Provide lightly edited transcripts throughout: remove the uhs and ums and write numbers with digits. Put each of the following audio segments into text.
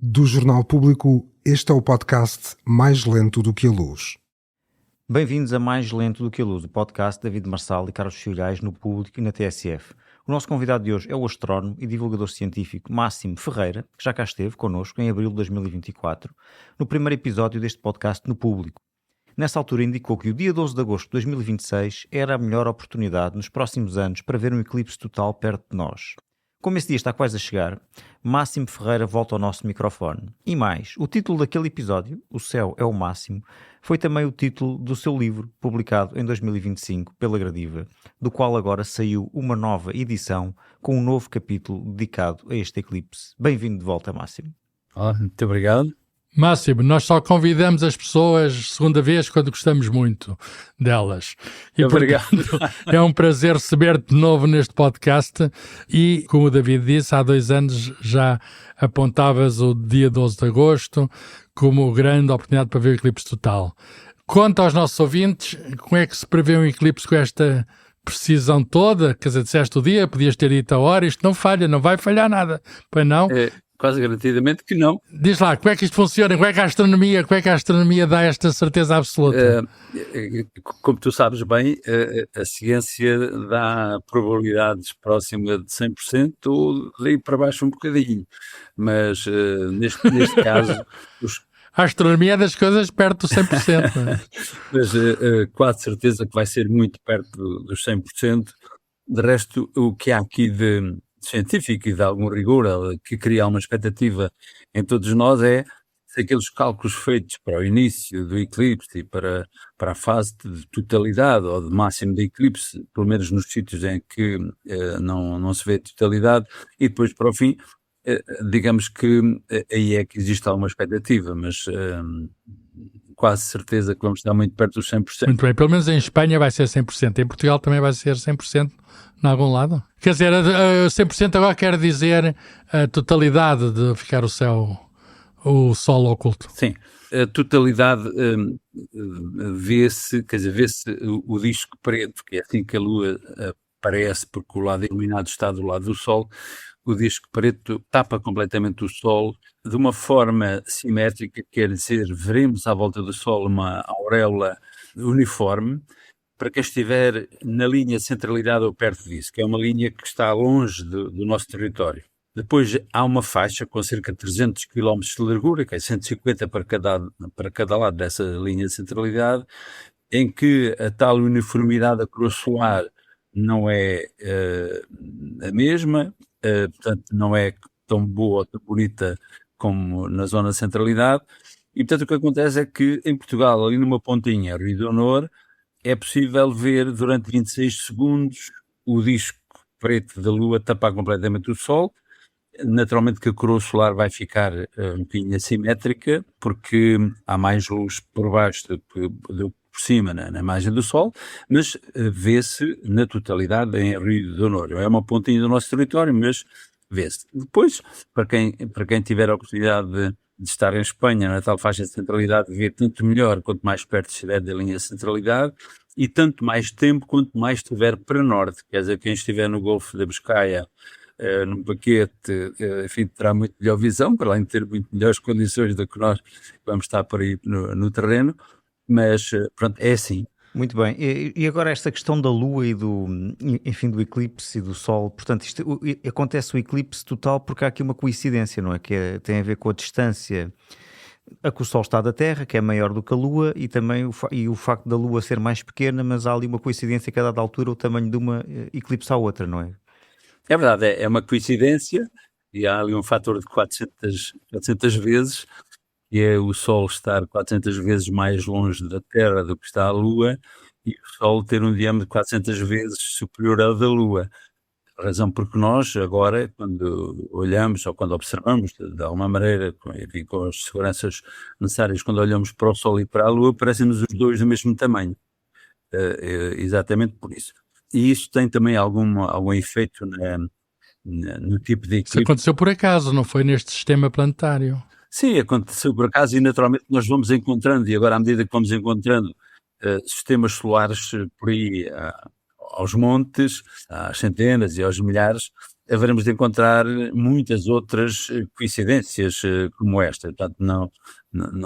Do Jornal Público, este é o podcast Mais Lento do que a Luz. Bem-vindos a Mais Lento do que a Luz, o podcast de David Marçal e Carlos Filhais no Público e na TSF. O nosso convidado de hoje é o astrónomo e divulgador científico Máximo Ferreira, que já cá esteve connosco em abril de 2024, no primeiro episódio deste podcast no Público. Nessa altura indicou que o dia 12 de agosto de 2026 era a melhor oportunidade nos próximos anos para ver um eclipse total perto de nós. Como esse dia está quase a chegar, Máximo Ferreira volta ao nosso microfone. E mais, o título daquele episódio, O Céu é o Máximo, foi também o título do seu livro, publicado em 2025 pela Gradiva, do qual agora saiu uma nova edição com um novo capítulo dedicado a este eclipse. Bem-vindo de volta, Máximo. Muito obrigado. Máximo, nós só convidamos as pessoas segunda vez quando gostamos muito delas. E, obrigado. Portanto, é um prazer receber-te de novo neste podcast e, como o David disse, há 2 anos já apontavas o dia 12 de agosto como grande oportunidade para ver o eclipse total. Conta aos nossos ouvintes como é que se prevê um eclipse com esta precisão toda. Quer dizer, disseste o dia, podias ter dito a hora, isto não falha, não vai falhar nada, pois não? Quase garantidamente que não. Diz lá, como é que isto funciona? Como é que a astronomia dá esta certeza absoluta? Como tu sabes bem, a ciência dá probabilidades próximas de 100% ou daí para baixo um bocadinho. Mas neste caso... A astronomia é das coisas perto do 100%. Não é? Mas quase certeza que vai ser muito perto dos 100%. De resto, o que há aqui de científico e de algum rigor, que cria uma expectativa em todos nós, é se aqueles cálculos feitos para o início do eclipse e para a fase de totalidade ou de máximo de eclipse, pelo menos nos sítios em que não se vê totalidade, e depois para o fim, digamos que aí é que existe alguma expectativa, mas quase certeza que vamos estar muito perto dos 100%. Muito bem, pelo menos em Espanha vai ser 100%, em Portugal também vai ser 100%. Em algum lado? Quer dizer, 100% agora quer dizer a totalidade de ficar o Sol oculto. Sim, a totalidade vê-se o disco preto, que é assim que a Lua aparece, porque o lado iluminado está do lado do Sol. O disco preto tapa completamente o Sol de uma forma simétrica, quer dizer, veremos à volta do Sol uma auréola uniforme, para quem estiver na linha de centralidade ou perto disso, que é uma linha que está longe do nosso território. Depois há uma faixa com cerca de 300 km de largura, que é 150 para cada lado dessa linha de centralidade, em que a tal uniformidade da coroa solar não é a mesma, portanto não é tão boa ou tão bonita como na zona de centralidade, e portanto o que acontece é que em Portugal, ali numa pontinha, Rio de Honor, é possível ver durante 26 segundos o disco preto da Lua tapar completamente o Sol. Naturalmente que a coroa solar vai ficar um bocadinho assimétrica, porque há mais luz por baixo do que por cima na imagem do Sol, mas vê-se na totalidade em Rio de Honor. É uma pontinha do nosso território, mas vê-se. Depois, para quem tiver a oportunidade de estar em Espanha, na tal faixa de centralidade, vê tanto melhor quanto mais perto estiver da linha de centralidade, e tanto mais tempo quanto mais estiver para norte. Quer dizer, quem estiver no Golfo da Biscaia, num paquete, enfim, terá muito melhor visão, para além de ter muito melhores condições do que nós vamos estar por aí no terreno, mas pronto, é assim. Muito bem, e agora esta questão da Lua e do eclipse e do Sol, portanto, acontece o eclipse total porque há aqui uma coincidência, não é? Que tem a ver com a distância a que o Sol está da Terra, que é maior do que a Lua, e também o facto da Lua ser mais pequena, mas há ali uma coincidência que a dada altura o tamanho de uma eclipsa a outra, não é? É verdade, é uma coincidência, e há ali um fator de 400 vezes, que é o Sol estar 400 vezes mais longe da Terra do que está a Lua, e o Sol ter um diâmetro 400 vezes superior ao da Lua. A razão porque nós agora, quando olhamos ou quando observamos, de alguma maneira, enfim, com as seguranças necessárias, quando olhamos para o Sol e para a Lua, parecem-nos os dois do mesmo tamanho. Exatamente por isso. E isso tem também algum efeito no tipo de eclipse. Isso aconteceu por acaso, não foi neste sistema planetário? Sim, aconteceu por acaso e naturalmente nós vamos encontrando, e agora à medida que vamos encontrando sistemas solares por aí aos montes, às centenas e aos milhares, haveremos de encontrar muitas outras coincidências como esta. Portanto, não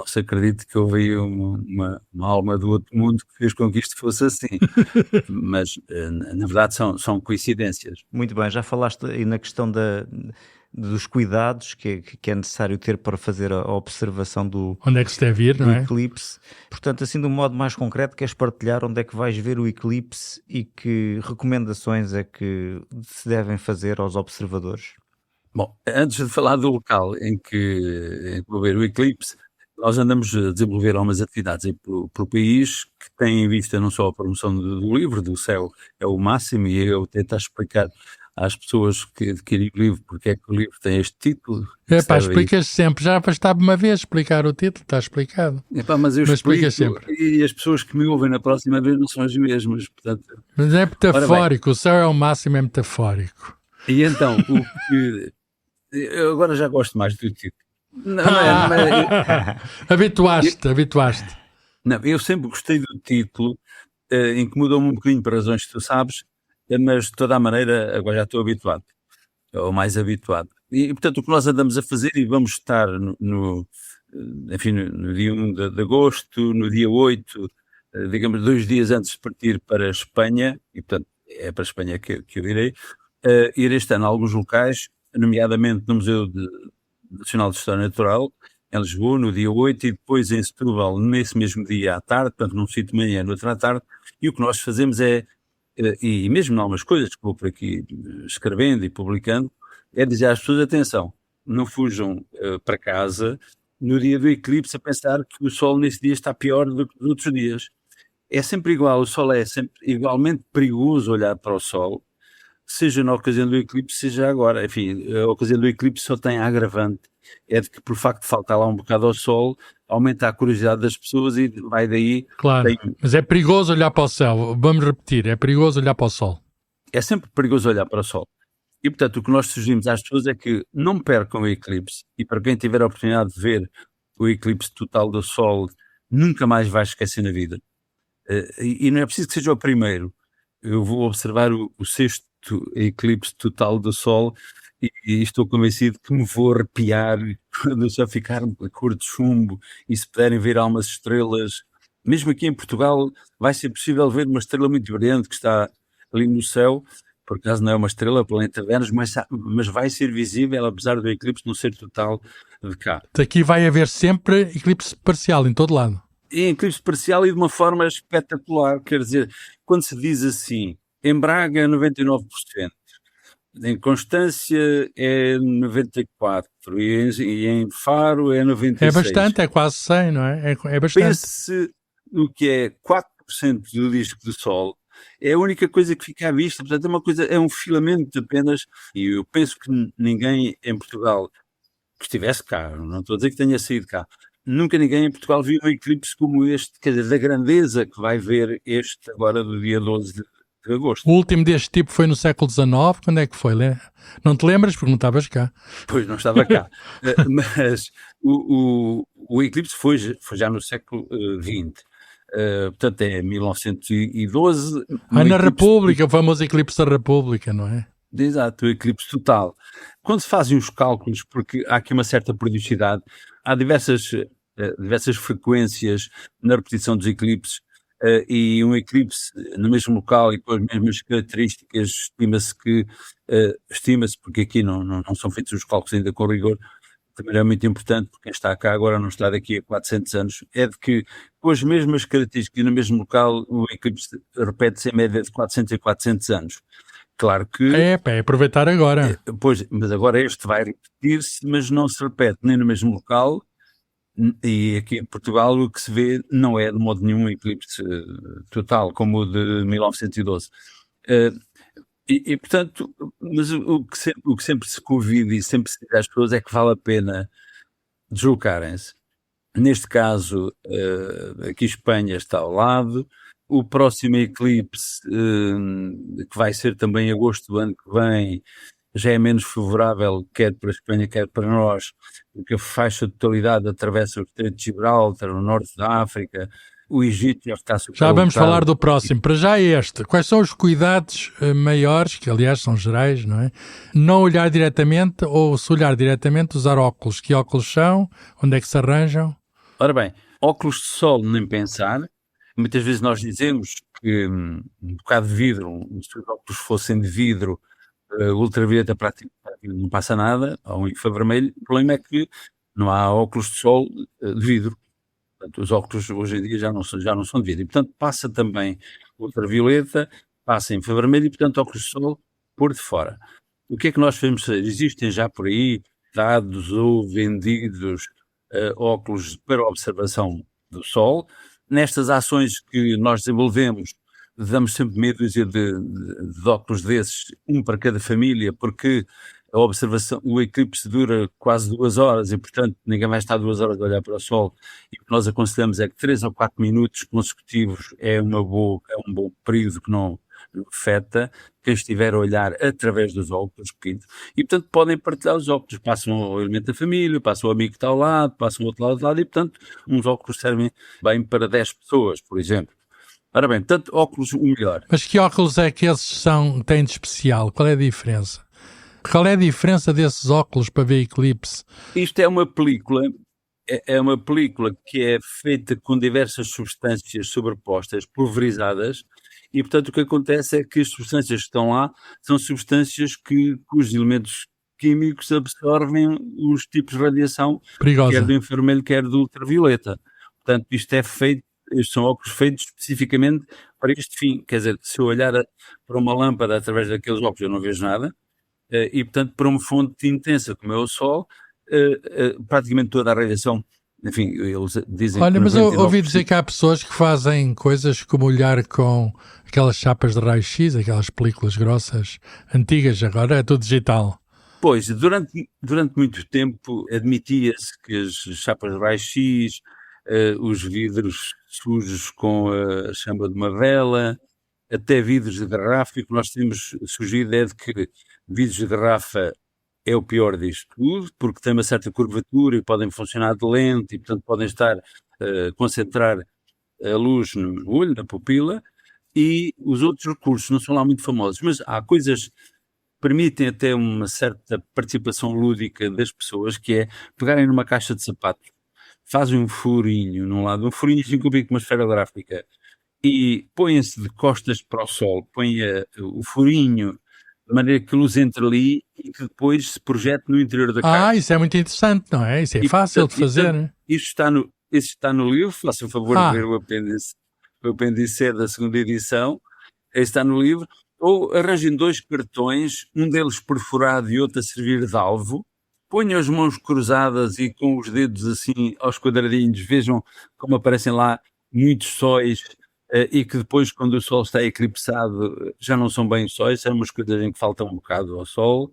se acredite que houve aí uma alma do outro mundo que fez com que isto fosse assim. Mas, na verdade, são coincidências. Muito bem, já falaste aí na questão dos cuidados que é necessário ter para fazer a observação do Onde é que se deve ir, não é? eclipse. Portanto, assim, de um modo mais concreto, queres partilhar onde é que vais ver o eclipse e que recomendações é que se devem fazer aos observadores? Bom, antes de falar do local em que vou ver o eclipse, nós andamos a desenvolver algumas atividades aí pelo país que têm em vista não só a promoção do livro, do céu é o máximo, e eu tentar explicar às pessoas que adquirem o livro porque é que o livro tem este título. Explicas sempre, já bastaste uma vez explicar o título, está explicado. Mas eu explico, sempre. E as pessoas que me ouvem na próxima vez não são as mesmas, portanto... Mas é metafórico, o céu é o máximo, é metafórico. E então, eu agora já gosto mais do título. Habituaste. Não, eu sempre gostei do título, incomodou-me um bocadinho por razões que tu sabes, mas de toda a maneira agora já estou habituado, ou mais habituado. E portanto o que nós andamos a fazer, e vamos estar no dia 1 de agosto, no dia 8, digamos 2 dias antes de partir para a Espanha, e portanto é para a Espanha que eu irei, ir este ano a alguns locais, nomeadamente no Museu Nacional de História Natural, em Lisboa, no dia 8, e depois em Setúbal, nesse mesmo dia à tarde, portanto num sítio de manhã, no outro à tarde, e o que nós fazemos é, e mesmo em algumas coisas que vou por aqui escrevendo e publicando, é dizer às pessoas, atenção, não fujam para casa no dia do eclipse a pensar que o Sol nesse dia está pior do que nos outros dias. É sempre igual, o Sol é sempre igualmente perigoso olhar para o Sol, seja na ocasião do eclipse, seja agora. Enfim, a ocasião do eclipse só tem a agravante, é de que por facto de faltar lá um bocado ao Sol, aumenta a curiosidade das pessoas e vai daí... Claro, mas é perigoso olhar para o céu, vamos repetir, é perigoso olhar para o Sol. É sempre perigoso olhar para o Sol. E portanto o que nós sugerimos às pessoas é que não percam o eclipse, e para quem tiver a oportunidade de ver o eclipse total do Sol, nunca mais vai esquecer na vida. E não é preciso que seja o primeiro. Eu vou observar o 6º eclipse total do Sol e estou convencido que me vou arrepiar quando o céu ficar a cor de chumbo, e se puderem ver algumas estrelas, mesmo aqui em Portugal vai ser possível ver uma estrela muito brilhante que está ali no céu, por acaso não é uma estrela, planeta Vênus, mas vai ser visível apesar do eclipse não ser total de cá. Daqui vai haver sempre eclipse parcial em todo lado. E eclipse parcial e de uma forma espetacular, quer dizer, quando se diz assim, em Braga 99%, em Constância é 94% e em Faro é 96%. É bastante, é quase 100%, não é? É bastante. Pense no que é 4% do disco do Sol, é a única coisa que fica à vista, portanto é um filamento apenas, e eu penso que ninguém em Portugal que estivesse cá, não estou a dizer que tenha saído cá, nunca ninguém em Portugal viu um eclipse como este, quer dizer, da grandeza que vai ver este agora do dia 12 de agosto. O último deste tipo foi no século XIX, quando é que foi? Não te lembras porque não estavas cá? Pois, não estava cá. Mas o eclipse foi já no século XX. Portanto, é 1912. Na República, o famoso eclipse da República, não é? Exato, o eclipse total. Quando se fazem os cálculos, porque há aqui uma certa periodicidade, há diversas frequências na repetição dos eclipses, e um eclipse no mesmo local e com as mesmas características, estima-se, porque aqui não são feitos os cálculos ainda com rigor, também é muito importante, porque quem está cá agora não está daqui a 400 anos, é de que com as mesmas características e no mesmo local o eclipse repete-se em média de 400 a 400 anos. Claro que... É aproveitar agora. Pois, mas agora este vai repetir-se, mas não se repete nem no mesmo local, e aqui em Portugal o que se vê não é de modo nenhum um eclipse total, como o de 1912. E portanto, mas o que sempre se convida e sempre se diz às pessoas é que vale a pena deslocarem-se. Neste caso, aqui Espanha está ao lado. O próximo eclipse, que vai ser também em agosto do ano que vem, já é menos favorável, quer para a Espanha, quer para nós, porque a faixa de totalidade atravessa o Estreito de Gibraltar, o norte da África, o Egito já está Já vamos superlotado. falar do próximo. Para já é este. Quais são os cuidados maiores, que aliás são gerais, não é? Não olhar diretamente ou, se olhar diretamente, usar óculos. Que óculos são? Onde é que se arranjam? Ora bem, óculos de sol nem pensar. Muitas vezes nós dizemos que um bocado de vidro, se os óculos fossem de vidro, ultravioleta praticamente não passa nada, ou um infravermelho. O problema é que não há óculos de sol de vidro. Portanto, os óculos hoje em dia já não são de vidro. E, portanto, passa também ultravioleta, passa infravermelho e, portanto, óculos de sol por de fora. O que é que nós podemos fazer? Existem já por aí dados ou vendidos óculos para observação do sol. Nestas ações que nós desenvolvemos, damos sempre meia dúzia de óculos desses, um para cada família, porque a observação, o eclipse dura quase 2 horas e, portanto, ninguém vai estar 2 horas a olhar para o sol. E o que nós aconselhamos é que 3 ou 4 minutos consecutivos é um bom período que não afeta quem estiver a olhar através dos óculos pequenos. E, portanto, podem partilhar os óculos. Passam ao elemento da família, passam ao amigo que está ao lado, passam ao outro lado e, portanto, uns óculos servem bem para 10 pessoas, por exemplo. Ora bem, tanto óculos, o melhor. Mas que óculos é que esses têm de especial? Qual é a diferença? Qual é a diferença desses óculos para ver eclipse? Isto é uma película, é uma película que é feita com diversas substâncias sobrepostas, pulverizadas, e portanto o que acontece é que as substâncias que estão lá são substâncias cujos elementos químicos absorvem os tipos de radiação, Perigosa. quer do infravermelho, quer do ultravioleta. Portanto, estes são óculos feitos especificamente para este fim. Quer dizer, se eu olhar para uma lâmpada através daqueles óculos eu não vejo nada, e portanto para uma fonte intensa como é o sol, praticamente toda a radiação, enfim, eles dizem Olha, que mas eu 99%... ouvi dizer que há pessoas que fazem coisas como olhar com aquelas chapas de raio-x, aquelas películas grossas, antigas, agora é tudo digital. Pois, durante muito tempo admitia-se que as chapas de raio-x, os vidros sujos com a chama de uma vela, até vidros de garrafa, e o que nós temos sugerido é de que vidros de garrafa é o pior disto tudo, porque tem uma certa curvatura e podem funcionar de lente e, portanto, podem estar a concentrar a luz no olho, na pupila, e os outros recursos não são lá muito famosos, mas há coisas que permitem até uma certa participação lúdica das pessoas, que é pegarem numa caixa de sapatos, fazem um furinho num lado, um furinho assim com uma esfera gráfica, e põem-se de costas para o sol, põem o furinho de maneira que a luz entre ali e que depois se projete no interior da caixa. Isso é muito interessante, não é? Isso é E, fácil portanto, de fazer, né? Isso está no livro, faça o favor de ver o apêndice C da segunda edição, está no livro, ou arranjem 2 cartões, um deles perfurado e outro a servir de alvo, ponham as mãos cruzadas e com os dedos assim aos quadradinhos, vejam como aparecem lá muitos sóis, e que depois, quando o sol está eclipsado, já não são bem sóis, são umas coisas em que falta um bocado ao sol.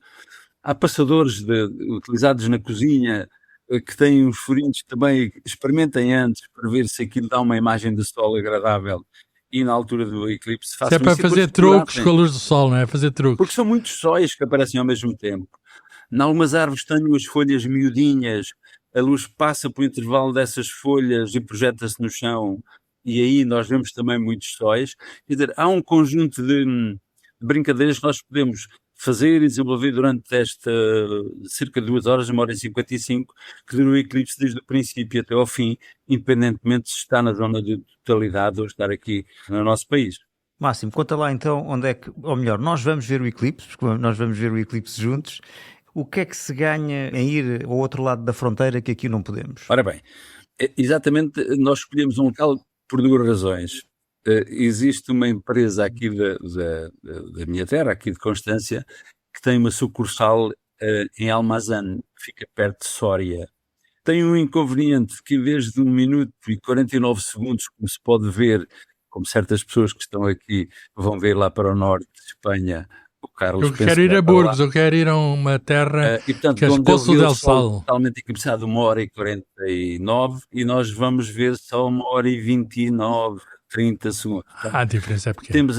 Há passadores utilizados na cozinha que têm uns furinhos também, experimentem antes para ver se aquilo dá uma imagem de sol agradável, e na altura do eclipse façam isso. É para fazer truques com a luz do sol, não é? Fazer truques. Porque são muitos sóis que aparecem ao mesmo tempo. Em algumas árvores têm as folhas miudinhas, a luz passa por intervalo dessas folhas e projeta-se no chão, e aí nós vemos também muitos sóis. Quer dizer, há um conjunto de brincadeiras que nós podemos fazer e desenvolver durante cerca de 2 horas, 1h55, que dura o eclipse desde o princípio até ao fim, independentemente se está na zona de totalidade ou estar aqui no nosso país. Máximo, conta lá então onde é que, ou melhor, nós vamos ver o eclipse, porque nós vamos ver o eclipse juntos. O que é que se ganha em ir ao outro lado da fronteira que aqui não podemos? Ora bem, exatamente, nós escolhemos um local por 2 razões. Existe uma empresa aqui da minha terra, aqui de Constância, que tem uma sucursal em Almazán, que fica perto de Sória. Tem um inconveniente que, em vez de 1 minuto e 49 segundos, como se pode ver, como certas pessoas que estão aqui vão ver lá para o norte de Espanha, o Carlos... Eu quero ir a Burgos, eu quero ir a uma terra e, portanto, que é Poço del Sal. Totalmente eclipsado, 1h49, e nós vamos ver só 1h29, 30 segundos. Portanto, a diferença é pequena.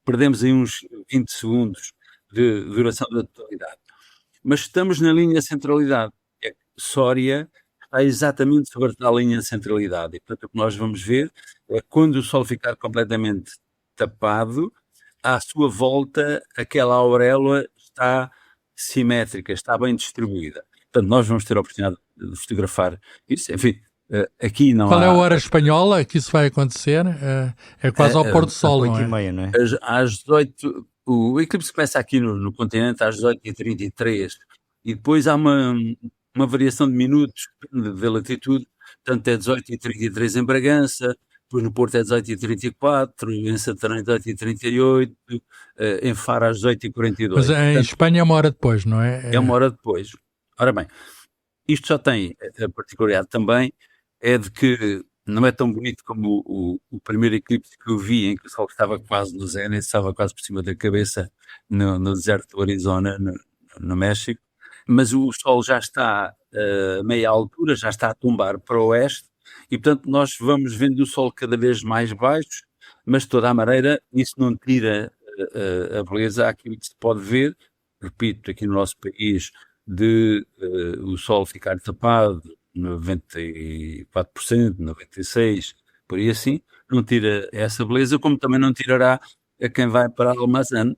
Perdemos aí uns 20 segundos de duração da totalidade. Mas estamos na linha centralidade. Sória está exatamente sobre a tal linha de centralidade. E, portanto, o que nós vamos ver é quando o Sol ficar completamente tapado, à sua volta, aquela auréola está simétrica, está bem distribuída. Portanto, nós vamos ter a oportunidade de fotografar isso. Enfim, aqui não Qual há... é a hora espanhola que isso vai acontecer? É quase ao pôr do sol, não é? 8h30, não é? Às 18, o eclipse começa aqui no continente às 18h33 e depois há uma variação de minutos, depende da latitude, portanto é 18h33 em Bragança, depois no Porto é 18h34, em Santarém 18h38, em Faro às 18h42. Mas em Espanha é uma hora depois, não é? É uma hora depois. Ora bem, isto só tem a particularidade também, é de que não é tão bonito como o primeiro eclipse que eu vi, em que o Sol estava quase no zénite, estava quase por cima da cabeça no deserto do Arizona, no México, mas o Sol já está a meia altura, já está a tombar para o oeste, e portanto nós vamos vendo o Sol cada vez mais baixo, mas de toda a maneira isso não tira a beleza àquilo que se pode ver, repito, aqui no nosso país, de o Sol ficar tapado 94%, 96%, por aí assim, não tira essa beleza, como também não tirará a quem vai para Almazán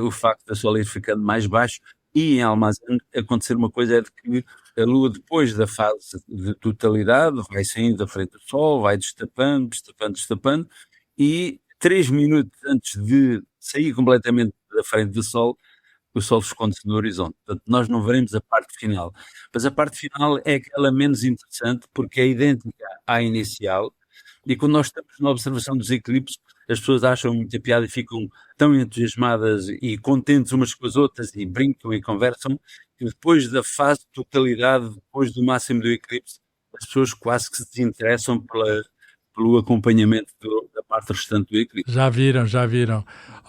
o facto da Sol ir ficando mais baixo, e em Almazán acontecer uma coisa, é de que a Lua, depois da fase de totalidade, vai saindo da frente do Sol, vai destapando, e 3 minutos antes de sair completamente da frente do Sol, o Sol esconde-se no horizonte. Portanto, nós não veremos a parte final. Mas a parte final é aquela menos interessante, porque é idêntica à inicial, e quando nós estamos na observação dos eclipses, as pessoas acham muita piada e ficam tão entusiasmadas e contentes umas com as outras, e brincam e conversam, que depois da fase de totalidade, depois do máximo do eclipse, as pessoas quase que se desinteressam pelo acompanhamento da parte restante do eclipse. Já viram.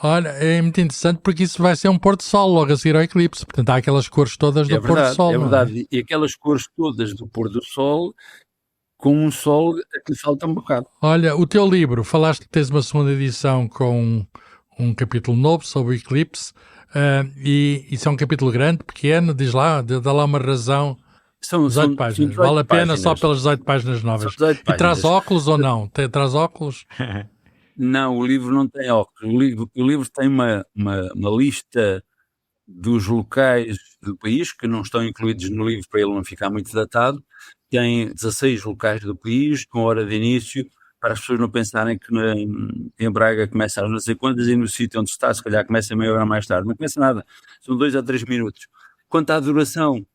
Olha, é muito interessante porque isso vai ser um pôr do sol logo a seguir ao eclipse. Portanto, há aquelas cores todas do pôr do sol. É verdade, e aquelas cores todas do pôr do sol, com um sol que lhe falta um bocado. Olha, o teu livro, falaste que tens uma segunda edição com um capítulo novo sobre o eclipse, e isso é um capítulo grande, pequeno, diz lá, dá lá uma razão. São 18 páginas. Vale a pena páginas. só pelas 18 páginas novas. 18 E páginas. traz óculos ou não? Traz óculos? Não, o livro não tem óculos. O livro tem uma lista dos locais do país, que não estão incluídos no livro para ele não ficar muito datado. Tem 16 locais do país, com hora de início, para as pessoas não pensarem que em Braga começa às não sei quantas e no sítio onde está, se calhar começa meia hora mais tarde. Não começa nada, são 2 a 3 minutos. Quanto à duração,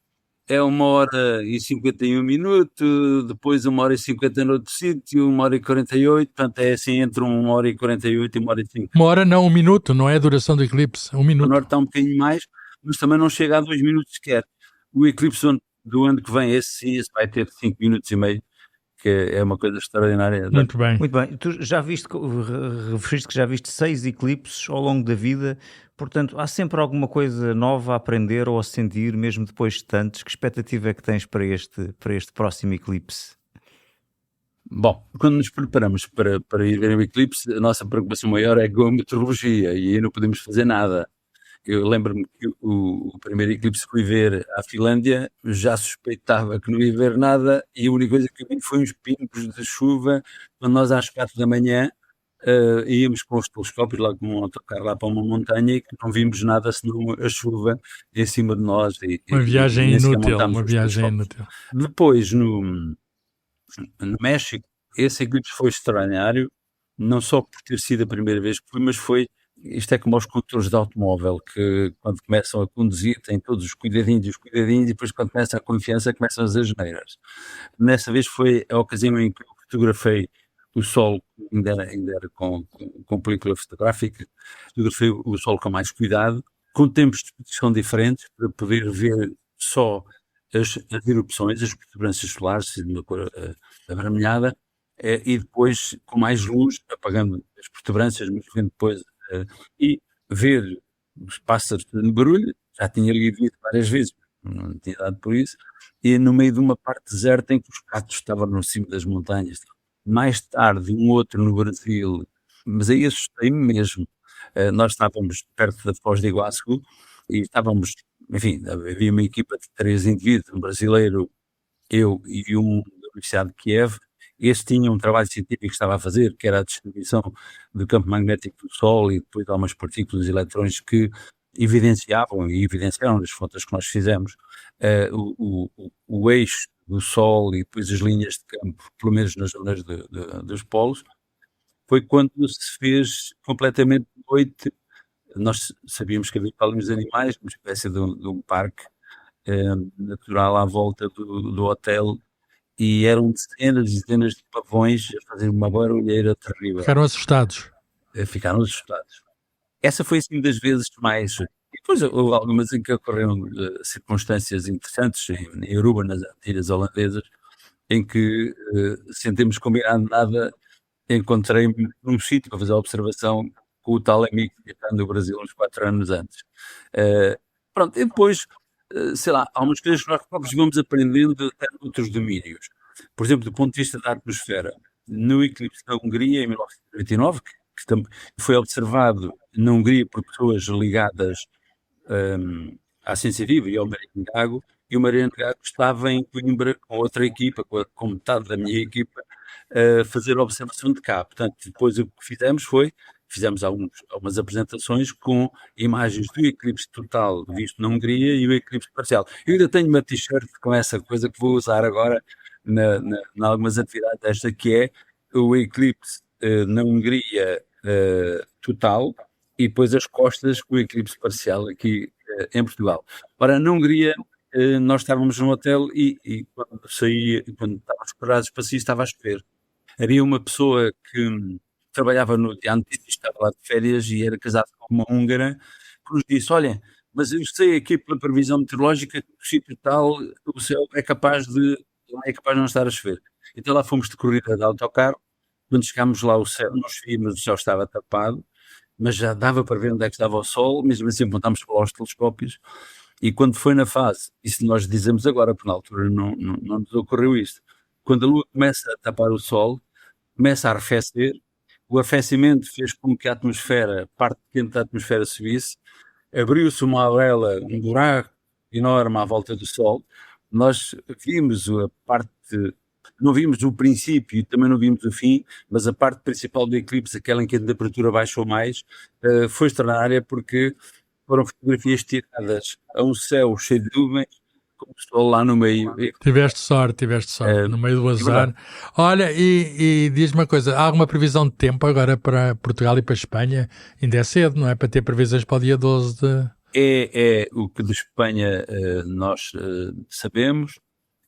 é 1h51, depois 1h50 noutro sítio, 1h48, portanto é assim entre 1h48 e 1h05. Uma hora não, 1 minuto, não é a duração do eclipse, 1 minuto. O norte está um bocadinho mais, mas também não chega a 2 minutos sequer. O eclipse do ano que vem, esse vai ter 5 minutos e meio, que é uma coisa extraordinária. Muito bem. Muito bem. Tu já referiste que já viste 6 eclipses ao longo da vida, portanto, há sempre alguma coisa nova a aprender ou a sentir, mesmo depois de tantos. Que expectativa é que tens para este próximo eclipse? Bom, quando nos preparamos para ir ver o eclipse, a nossa preocupação maior é com a meteorologia, e aí não podemos fazer nada. Eu lembro-me que o primeiro eclipse que fui ver à Finlândia, já suspeitava que não ia ver nada, e a única coisa que eu vi foi uns pingos de chuva, quando nós às 4 da manhã íamos com os telescópios lá com um autocarro lá para uma montanha, e que não vimos nada senão a chuva em cima de nós. Uma viagem inútil. Depois, no México, esse eclipse foi extraordinário, não só por ter sido a primeira vez que fui, mas isto é como os condutores de automóvel, que quando começam a conduzir têm todos os cuidadinhos, e depois quando começa a confiança começam as asneiras. Nessa vez foi a ocasião em que eu fotografei o Sol, ainda era com película fotográfica, fotografei o Sol com mais cuidado, com tempos de exposição diferentes, para poder ver só as erupções, as protuberâncias solares, de uma cor avermelhada, e depois com mais luz, apagando as protuberâncias, mas vendo depois, e ver os pássaros de barulho. Já tinha lido várias vezes, não tinha dado por isso, e no meio de uma parte deserta em que os patos estavam no cimo das montanhas. Mais tarde, um outro no Brasil, mas aí assustei-me mesmo. Nós estávamos perto da Foz de Iguaçu e estávamos, enfim, havia uma equipa de 3 indivíduos, um brasileiro, eu e um da Universidade de Kiev. Este tinha um trabalho científico que estava a fazer, que era a distribuição do campo magnético do Sol e depois algumas partículas e eletrões que evidenciavam e evidenciaram nas fotos que nós fizemos o eixo do Sol e depois as linhas de campo, pelo menos nas zonas dos polos. Foi quando se fez completamente noite. Nós sabíamos que havia alguns animais, uma espécie de um parque natural à volta do hotel, e eram dezenas e dezenas de pavões a fazer uma barulheira terrível. Ficaram assustados. Ficaram assustados. Essa foi assim das vezes mais. E depois houve algumas em que ocorreram circunstâncias interessantes em Aruba, nas Antilhas Holandesas, em que, sem termos combinado nada, encontrei-me num sítio para fazer a observação com o tal amigo que tinha estado no Brasil uns 4 anos antes. Pronto, e depois, sei lá, há umas coisas que nós próprios vamos aprendendo até noutros domínios. Por exemplo, do ponto de vista da atmosfera, no eclipse da Hungria, em 1929, que foi observado na Hungria por pessoas ligadas à Ciência Viva e ao Mariano Gago, e o Mariano Gago estava em Coimbra com outra equipa, com metade da minha equipa, a fazer a observação de cá. Portanto, depois o que fizemos algumas apresentações com imagens do eclipse total visto na Hungria e o eclipse parcial. Eu ainda tenho uma t-shirt com essa coisa que vou usar agora em algumas atividades desta, que é o eclipse na Hungria total e depois as costas com o eclipse parcial aqui em Portugal. Ora, na Hungria nós estávamos num hotel e quando estávamos preparados para sair, estava a chover. Havia uma pessoa que trabalhava no dia antes, estava lá de férias e era casado com uma húngara, que nos disse: olha, mas eu sei aqui pela previsão meteorológica que o sítio tal, o céu é capaz de não estar a chover. Então lá fomos de corrida de autocarro. Quando chegámos lá, nós vimos, o céu estava tapado, mas já dava para ver onde é que estava o sol, mesmo assim apontámos para os telescópios. E quando foi na fase, isso nós dizemos agora, porque na altura não nos ocorreu isto, quando a lua começa a tapar o sol, começa a arrefecer, o arrefecimento fez com que a parte quente da atmosfera subisse, abriu-se uma auréola, um buraco enorme à volta do sol. Nós vimos não vimos o princípio e também não vimos o fim, mas a parte principal do eclipse, aquela em que a temperatura baixou mais, foi extraordinária porque foram fotografias tiradas a um céu cheio de nuvens, com o sol lá no meio. Tiveste sorte, no meio do azar. Olha, e diz-me uma coisa, há alguma previsão de tempo agora para Portugal e para a Espanha? Ainda é cedo, não é? Para ter previsões para o dia 12 de... É o que de Espanha nós sabemos,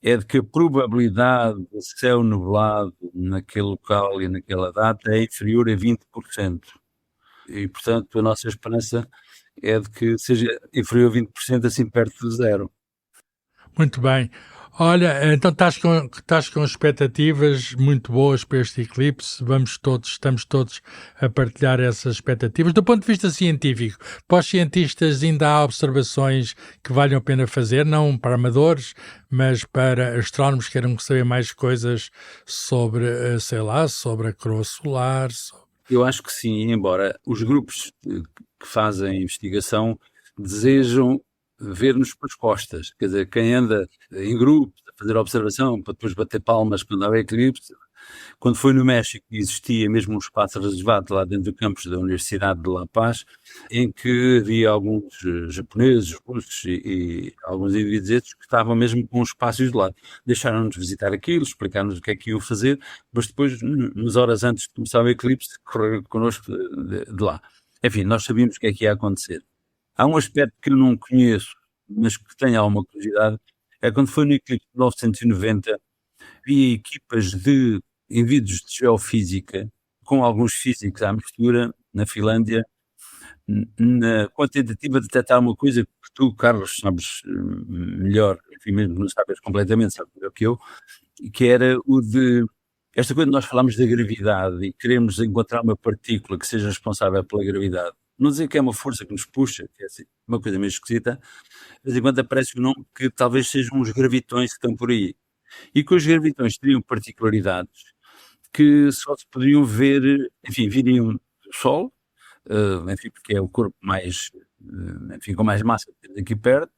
é de que a probabilidade de céu nublado naquele local e naquela data é inferior a 20%. E, portanto, a nossa esperança é de que seja inferior a 20%, assim perto de zero. Muito bem. Olha, então estás com expectativas muito boas para este eclipse. Estamos todos a partilhar essas expectativas. Do ponto de vista científico, para os cientistas ainda há observações que valham a pena fazer, não para amadores, mas para astrónomos que queiram saber mais coisas sobre, sobre a coroa solar. Eu acho que sim, embora os grupos que fazem investigação desejam ver-nos pelas costas, quer dizer, quem anda em grupo a fazer a observação para depois bater palmas quando há eclipse. Quando foi no México existia mesmo um espaço reservado lá dentro do campus da Universidade de La Paz, em que havia alguns japoneses, russos e alguns indivíduos que estavam mesmo com um espaço isolado. Deixaram-nos visitar aquilo, explicaram-nos o que é que iam fazer, mas depois, nas horas antes de começar o eclipse, correram connosco de lá. Enfim, nós sabíamos o que é que ia acontecer. Há um aspecto que eu não conheço, mas que tenho alguma curiosidade, é quando foi no eclipse de 1990, havia equipas de indivíduos de geofísica, com alguns físicos à mistura, na Finlândia, com a tentativa de detectar uma coisa que tu, Carlos, sabes melhor, enfim, mesmo não sabes completamente, sabes melhor que eu, que era o de esta coisa de nós falarmos da gravidade e queremos encontrar uma partícula que seja responsável pela gravidade. Não dizer que é uma força que nos puxa, que é assim, uma coisa meio esquisita, de vez em quando aparece um nome que talvez sejam os gravitões que estão por aí. E que os gravitões teriam particularidades que só se poderiam ver, enfim, viriam do Sol, enfim, porque é o corpo mais, enfim, com mais massa que temos aqui perto,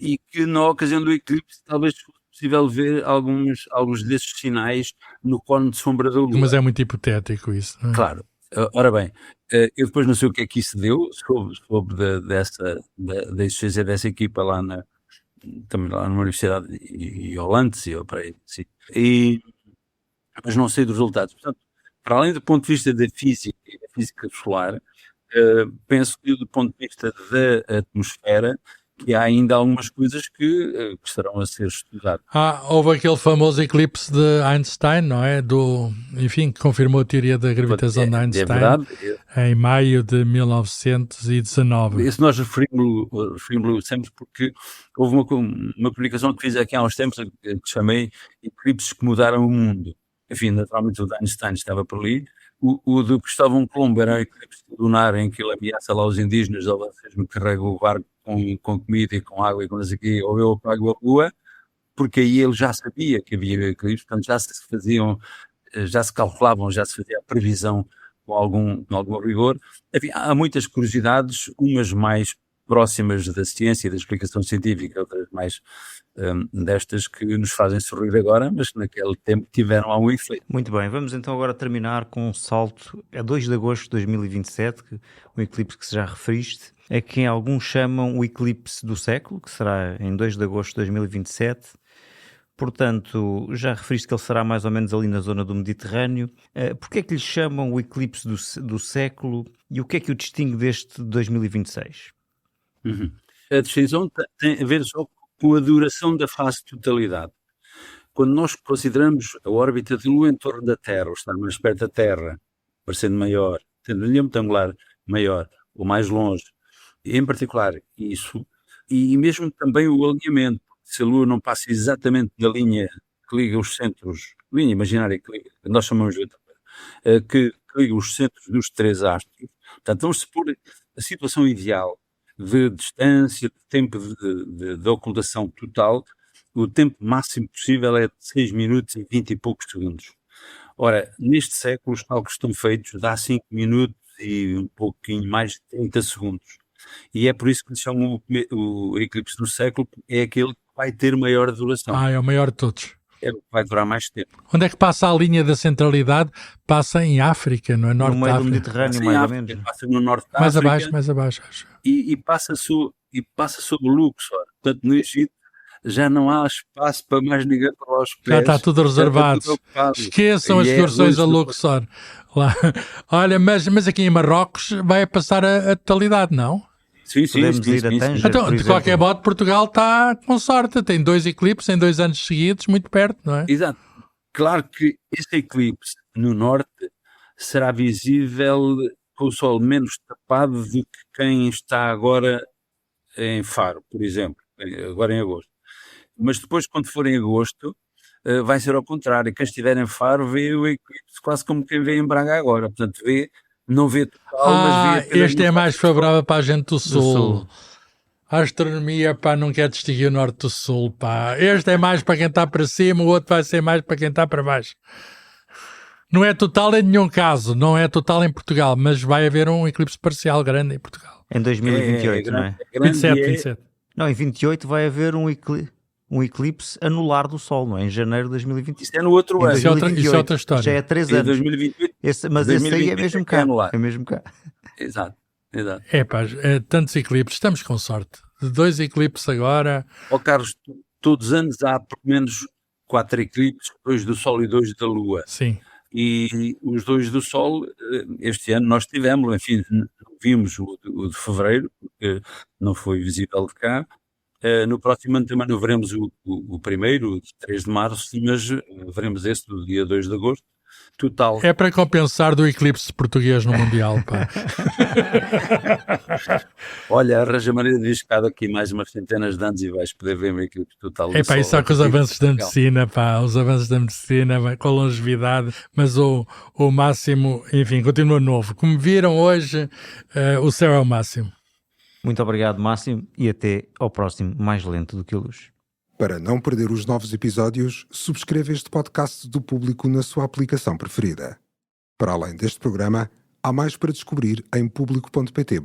e que na ocasião do eclipse talvez fosse possível ver alguns desses sinais no cone de sombra da Lua. Mas é muito hipotético isso, não é? Claro. Ora bem, eu depois não sei o que é que isso deu, soube da existência dessa equipa também lá numa universidade e Holandes, e para aí, sim. Mas não sei dos resultados. Portanto, para além do ponto de vista da física solar, penso que do ponto de vista da atmosfera, que há ainda algumas coisas que estarão a ser estudadas. Houve aquele famoso eclipse de Einstein, não é? Enfim, que confirmou a teoria da gravitação de Einstein. É verdade. Em maio de 1919. Isso nós referimos-lo sempre porque houve uma publicação que fiz aqui há uns tempos que chamei Eclipses que Mudaram o Mundo. Enfim, naturalmente o de Einstein estava por ali. O do Cristóvão Colombo era um eclipse lunar em que ele ameaça lá os indígenas, ou vocês me carregam o barco com comida e com água e com não sei o quê, ou eu apago a Lua, porque aí ele já sabia que havia eclipses, portanto já se calculavam, já se fazia a previsão com algum rigor. Enfim, há muitas curiosidades, umas mais próximas da ciência e da explicação científica, outras mais destas que nos fazem sorrir agora, mas que naquele tempo tiveram algum efeito. Muito bem, vamos então agora terminar com um salto a 2 de agosto de 2027, um eclipse que já referiste, é que alguns chamam o eclipse do século, que será em 2 de agosto de 2027. Portanto, já referiste que ele será mais ou menos ali na zona do Mediterrâneo. Porquê é que lhe chamam o eclipse do século e o que é que o distingue deste de 2026? A distinção tem a ver só com a duração da fase de totalidade. Quando nós consideramos a órbita da Lua em torno da Terra, ou estar mais perto da Terra, parecendo maior, tendo a linha retangular maior ou mais longe, em particular isso, e mesmo também o alinhamento, se a Lua não passa exatamente da linha que liga os centros, linha imaginária que nós chamamos de que liga os centros dos 3 astros, portanto vamos supor a situação ideal de distância, de tempo de ocultação total, o tempo máximo possível é de 6 minutos e 20 e poucos segundos. Ora, neste século os cálculos estão feitos, dá 5 minutos e um pouquinho mais de 30 segundos. E é por isso que lhe chamam o eclipse do século, é aquele que vai ter maior duração. É o maior de todos. É o que vai durar mais tempo. Onde é que passa a linha da centralidade? Passa em África, no norte no meio da África. do Mediterrâneo, mais ou menos. Passa no norte da África. Mais abaixo, acho. E passa sobre o Luxor. Portanto, no Egito já não há espaço para mais ninguém para lá os pés. Já está tudo reservado. Esqueçam as excursões a Luxor. Lá. Olha, mas aqui em Marrocos vai passar a totalidade, não? Sim, podemos ir a Tanger, então, de qualquer modo, Portugal está com sorte. Tem 2 eclipses em 2 anos seguidos, muito perto, não é? Exato. Claro que esse eclipse no norte será visível com o sol menos tapado do que quem está agora em Faro, por exemplo, agora em agosto. Mas depois, quando for em agosto, vai ser ao contrário. Quem estiver em Faro vê o eclipse quase como quem vê em Braga agora. Portanto, não vê total, mas vê... Este é mais favorável para a gente do Sul. A astronomia, não quer distinguir o Norte do Sul, Este é mais para quem está para cima, o outro vai ser mais para quem está para baixo. Não é total em nenhum caso, não é total em Portugal, mas vai haver um eclipse parcial grande em Portugal. Em 2028, não é? 27. Não, em 28 vai haver um eclipse anular do Sol, não é? Em janeiro de 2028. Isso é no outro ano. Isso é outra história. Já é 3 anos. 2028. Mas esse aí é mesmo cá. Anular. É mesmo cá. Exato. Tantos eclipses, estamos com sorte. De 2 eclipses agora. Carlos, todos os anos há pelo menos 4 eclipses, 2 do Sol e 2 da Lua. Sim. E os 2 do Sol, este ano nós tivemos, enfim, vimos o de fevereiro, que não foi visível de cá. No próximo ano também não veremos o primeiro, o de 3 de março, mas veremos esse do dia 2 de agosto. Total. É para compensar do eclipse português no Mundial, Olha, arranja maneira de ir aqui mais umas centenas de anos e vais poder ver o eclipse total. Isso só com os avanços da medicina, os avanços da medicina, com a longevidade, mas o máximo, enfim, continua novo. Como viram hoje, o céu é o máximo. Muito obrigado, Máximo, e até ao próximo Mais Lento do que a Luz. Para não perder os novos episódios, subscreva este podcast do Público na sua aplicação preferida. Para além deste programa, há mais para descobrir em público.pt.